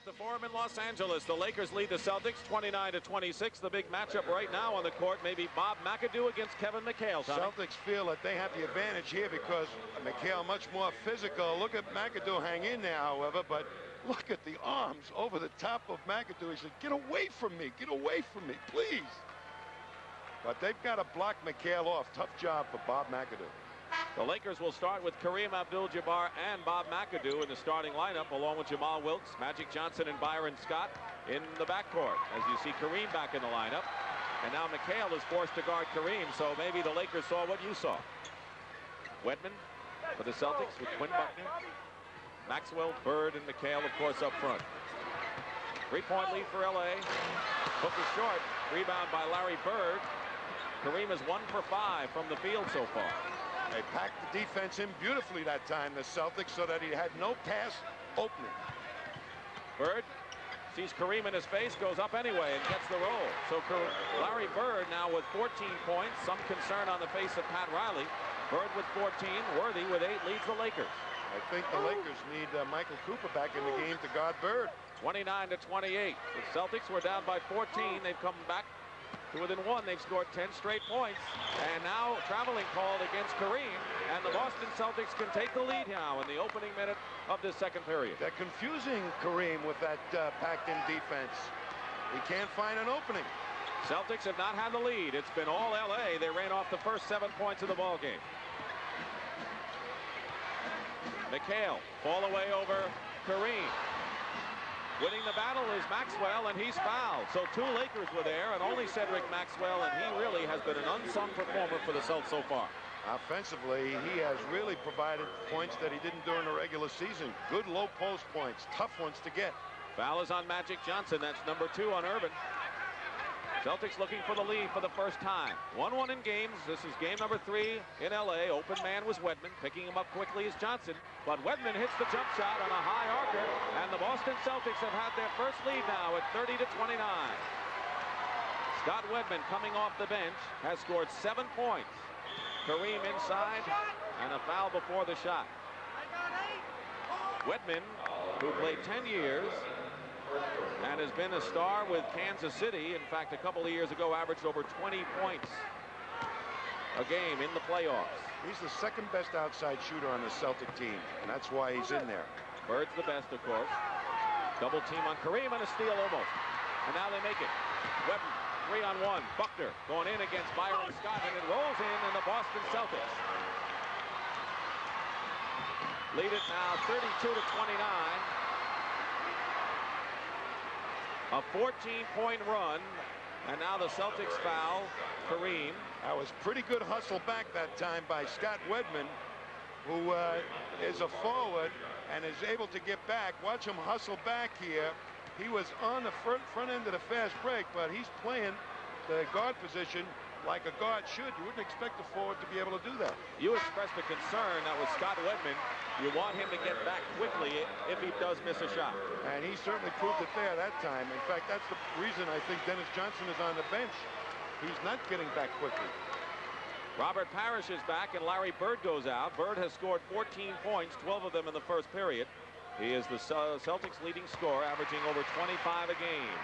the Forum in Los Angeles. The Lakers lead the Celtics 29-26. The big matchup right now on the court may be Bob McAdoo against Kevin McHale. Tommy. Celtics feel that they have the advantage here because McHale much more physical. Look at McAdoo hang in there, however, but look at the arms over the top of McAdoo. He said, get away from me, please. But they've got to block McHale off. Tough job for Bob McAdoo. The Lakers will start with Kareem Abdul-Jabbar and Bob McAdoo in the starting lineup, along with Jamal Wilkes, Magic Johnson, and Byron Scott in the backcourt. As you see Kareem back in the lineup. And now McHale is forced to guard Kareem, so maybe the Lakers saw what you saw. Wedman for the Celtics with Quinn Buckner, Maxwell, Bird, and McHale, of course, up front. 3-point lead for L.A. Hook is short. Rebound by Larry Bird. Kareem is 1 for 5 from the field so far. They packed the defense in beautifully that time, the Celtics, so that he had no pass opening. Bird sees Kareem in his face, goes up anyway, and gets the roll. So Larry Bird now with 14 points. Some concern on the face of Pat Riley. Bird with 14. Worthy with 8 leads the Lakers. I think the Lakers need Michael Cooper back in the game to guard Bird. 29-28. The Celtics were down by 14. They've come back to within 1. They've scored 10 straight points. And now traveling called against Kareem. And the Boston Celtics can take the lead now in the opening minute of this second period. They're confusing Kareem with that packed-in defense. He can't find an opening. Celtics have not had the lead. It's been all L.A. They ran off the first 7 points of the ball game. McHale, fall away over Kareem. Winning the battle is Maxwell, and he's fouled. So 2 Lakers were there, and only Cedric Maxwell, and he really has been an unsung performer for the Celtics so far. Offensively, he has really provided points that he didn't during the regular season. Good low post points, tough ones to get. Foul is on Magic Johnson. That's number 2 on Urban. Celtics looking for the lead for the first time. 1-1 in games. This is game number 3 in L.A. Open man was Wedman. Picking him up quickly is Johnson. But Wedman hits the jump shot on a high arcer. And the Boston Celtics have had their first lead now at 30-29. Scott Wedman, coming off the bench, has scored 7 points. Kareem inside, and a foul before the shot. Wedman, who played 10 years, and has been a star with Kansas City. In fact, a couple of years ago, averaged over 20 points a game in the playoffs. He's the second best outside shooter on the Celtic team, and that's why he's in there. Bird's the best, of course. Double team on Kareem and a steal almost. And now they make it. Webber, 3-on-1. Buckner going in against Byron Scott, and it rolls in the Boston Celtics. Lead it now 32-29. A 14-point run, and now the Celtics foul Kareem. That was pretty good hustle back that time by Scott Wedman, who is a forward and is able to get back. Watch him hustle back here. He was on the front end of the fast break, but he's playing the guard position like a guard should. You wouldn't expect a forward to be able to do that. You expressed a concern that with Scott Wedman, you want him to get back quickly if he does miss a shot. And he certainly proved it there that time. In fact, that's the reason I think Dennis Johnson is on the bench. He's not getting back quickly. Robert Parrish is back, and Larry Bird goes out. Bird has scored 14 points, 12 of them in the first period. He is the Celtics' leading scorer, averaging over 25 a game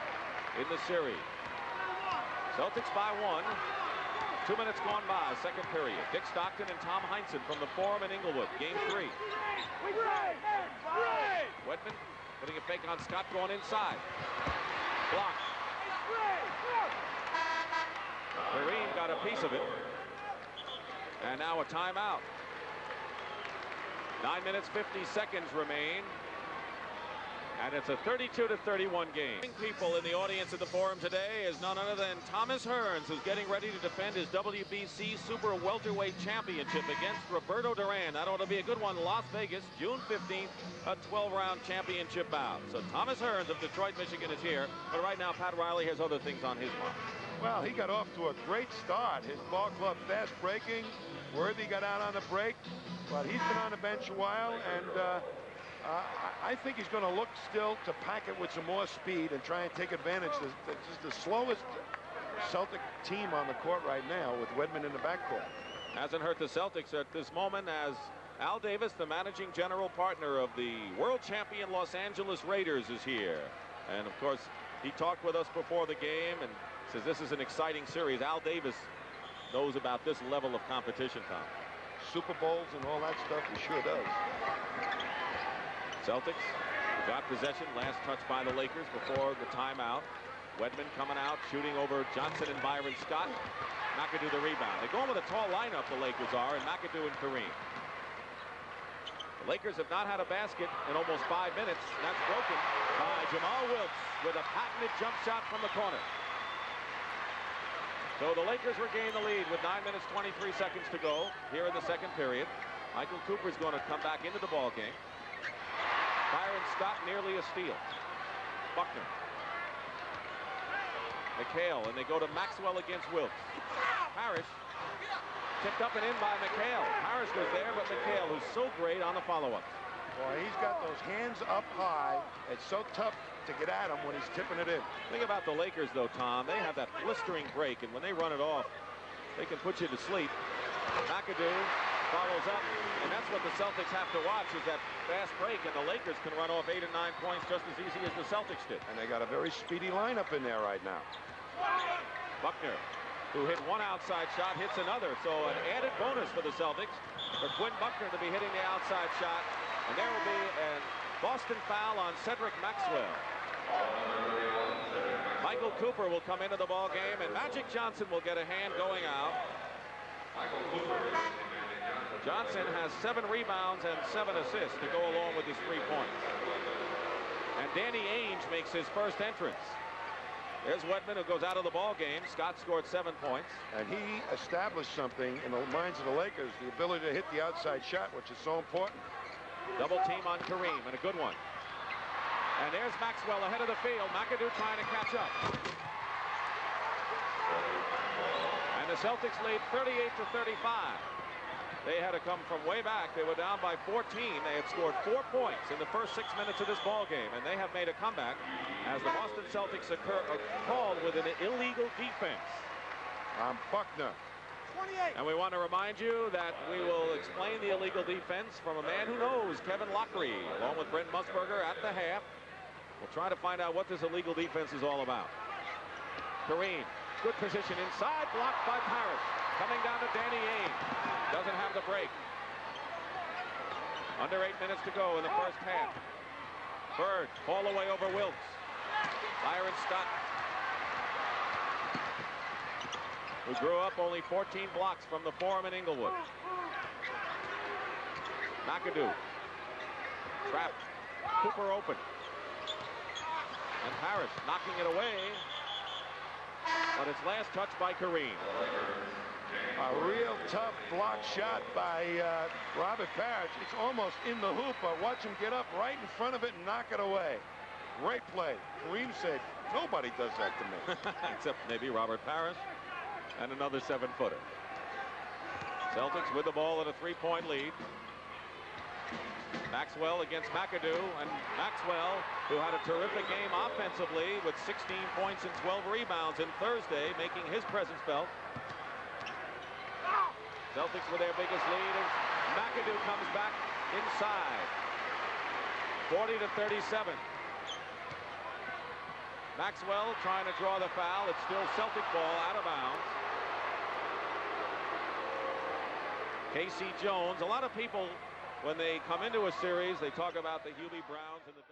in the series. Celtics by 1. 2 minutes gone by, second period. Dick Stockton and Tom Heinsohn from the Forum in Inglewood, game 3. Wedman putting a fake on Scott, going inside. Blocked. Kareem got a piece of it. And now a timeout. 9 minutes, 50 seconds remain. And it's a 32-31 game. People in the audience at the Forum today is none other than Thomas Hearns, who's getting ready to defend his WBC Super Welterweight Championship against Roberto Duran. That ought to be a good one. Las Vegas, June 15th, a 12-round championship bout. So Thomas Hearns of Detroit, Michigan is here. But right now, Pat Riley has other things on his mind. Well, he got off to a great start. His ball club fast breaking. Worthy got out on the break, but he's been on the bench a while, and I think he's going to look still to pack it with some more speed and try and take advantage. This is the slowest Celtic team on the court right now with Wedman in the backcourt. Hasn't hurt the Celtics at this moment, as Al Davis, the managing general partner of the world champion Los Angeles Raiders, is here. And of course, he talked with us before the game and says this is an exciting series. Al Davis knows about this level of competition, Tom. Super Bowls and all that stuff, he sure does. Celtics got possession. Last touch by the Lakers before the timeout. Wedman coming out, shooting over Johnson and Byron Scott. McAdoo the rebound. They're going with a tall lineup, the Lakers are, and McAdoo and Kareem. The Lakers have not had a basket in almost 5 minutes. That's broken by Jamal Wilkes with a patented jump shot from the corner. So the Lakers regain the lead with 9 minutes 23 seconds to go here in the second period. Michael Cooper is going to come back into the ball game. Byron Scott nearly a steal. Buckner. McHale, and they go to Maxwell against Wilkes. Parrish tipped up and in by McHale. Parrish was there, but McHale, who's so great on the follow-up. Boy, he's got those hands up high. It's so tough to get at him when he's tipping it in. Think about the Lakers, though, Tom. They have that blistering break, and when they run it off, they can put you to sleep. McAdoo follows up, and that's what the Celtics have to watch, is that fast break, and the Lakers can run off 8 and 9 points just as easy as the Celtics did. And they got a very speedy lineup in there right now. Buckner, who hit one outside shot, hits another, so an added bonus for the Celtics for Quinn Buckner to be hitting the outside shot, and there will be a Boston foul on Cedric Maxwell. Michael Cooper will come into the ball game, and Magic Johnson will get a hand going out. Johnson has 7 rebounds and 7 assists to go along with his 3 points. And Danny Ainge makes his first entrance. There's Wedman, who goes out of the ball game. Scott scored 7 points. And he established something in the minds of the Lakers, the ability to hit the outside shot, which is so important. Double team on Kareem, and a good one. And there's Maxwell ahead of the field. McAdoo trying to catch up. And the Celtics lead 38-35. They had to come from way back. They were down by 14. They had scored 4 points in the first 6 minutes of this ball game, and they have made a comeback as the Boston Celtics are called with an illegal defense. Buckner. 28. And we want to remind you that we will explain the illegal defense from a man who knows, Kevin Lockery, along with Brent Musburger at the half. We'll try to find out what this illegal defense is all about. Kareem, good position inside, blocked by Parrish. Coming down to Danny Ainge. Doesn't have the break. Under 8 minutes to go in the first half. Bird, fall away over Wilkes. Byron Scott, who grew up only 14 blocks from the Forum in Inglewood. McAdoo. Trapped. Cooper open. And Parrish knocking it away. But it's last touched by Kareem. A real tough block shot by Robert Parrish. It's almost in the hoop, but watch him get up right in front of it and knock it away. Great play. Kareem said, nobody does that to me. Except maybe Robert Parrish and another 7-footer. Celtics with the ball at a 3-point lead. Maxwell against McAdoo, and Maxwell, who had a terrific game offensively with 16 points and 12 rebounds in Thursday, making his presence felt. Celtics with their biggest lead as McAdoo comes back inside. 40-37. Maxwell trying to draw the foul. It's still Celtic ball out of bounds. Casey Jones. A lot of people, when they come into a series, they talk about the Hubie Browns and the